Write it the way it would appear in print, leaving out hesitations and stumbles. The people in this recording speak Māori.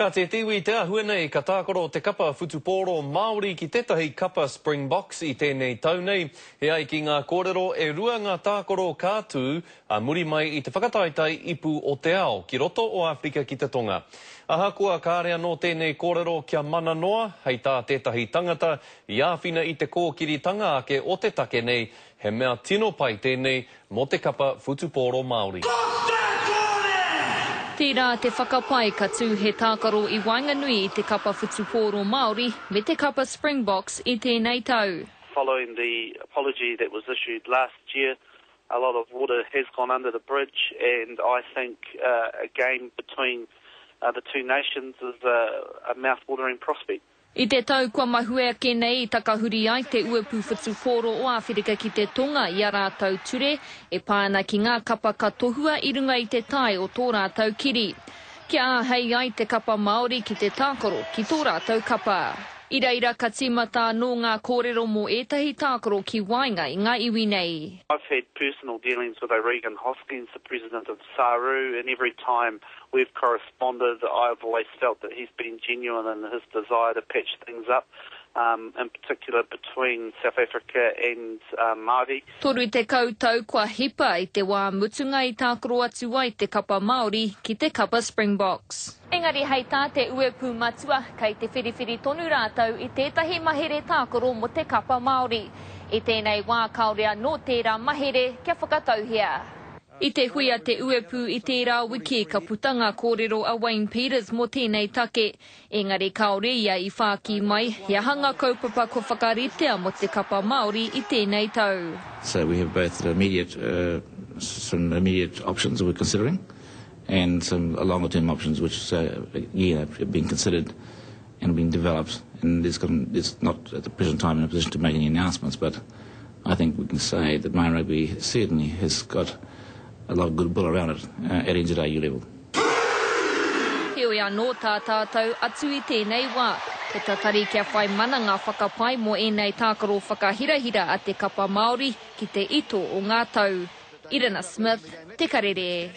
Ka te tiwi te ahua nei ka tākoro te kapa futupōro Māori ki tētahi kapa Springboks I tēnei tau nei. He ai ki ngā kōrero e rua ngā tākoro kātū a muri mai I te whakataitai ipu o te ao ki roto o Afrika ki te tonga. Ahakua kārea no tēnei kōrero kia mana noa hei tā tētahi tangata I āwhina I te kōkiritanga ake o te take nei he mea tino pai tēnei mo te kapa futupōro Māori. Tērā te whakapai ka tū he tākaro I Wainganui I te kapa futupōro Māori me te kapa Springboks I tēnei tau. Following the apology that was issued last year, a lot of water has gone under the bridge, and I think a game between the two nations is a mouth-watering prospect. I te tau kua mahuea kenei I takahuri ai te uapu futupōro o Āwherika ki te tonga I a rātau ture, e pāna ki ngā kapa katohua I runga I te tai o tō rātau kiri. Kia āhei ai te kapa Māori ki te tākaro ki tō rātau kapa. Iraira ka tīmata no ngā kōrero mō ētahi tākaro ki Wainga I ngā iwi nei. I've had personal dealings with O'Regan Hoskins, the president of Saru, and every time we've corresponded, I've always felt that he's been genuine in his desire to patch things up, in particular between South Africa and Māori. Toru te kautau kua hipa I te wā mutunga I tākaro atu ai te kapa Māori ki te kapa Springboks. Engari hei tā te uepu matua kei te whiriwhiri tonu rātau I tētahi mahere tākaro mo te kapa Māori. I tēnei wā kaurea no tērā mahere kia whakatauhia. I te huia te uepu I tērā wiki ka putanga kōrero a Wayne Peters mo tēnei take. Engari kaore ia I whāki mai, ia hanga kaupapa ko whakaritea mo te kapa Māori I tēnei tau. So we have both some immediate options that we're considering, and some longer-term options which have been considered and being developed. And it's not at the present time in a position to make any announcements, but I think we can say that Māori Rugby certainly has got a lot of goodwill around it at NZAU level. Heoi anō tā tātou atu I tēnei wā. Te tatari kia whai mana ngā whakapai mo ēnei tākaro whakahirahira a te kapa Māori ki te ito o ngā tau. Irina Smith, Te Karere.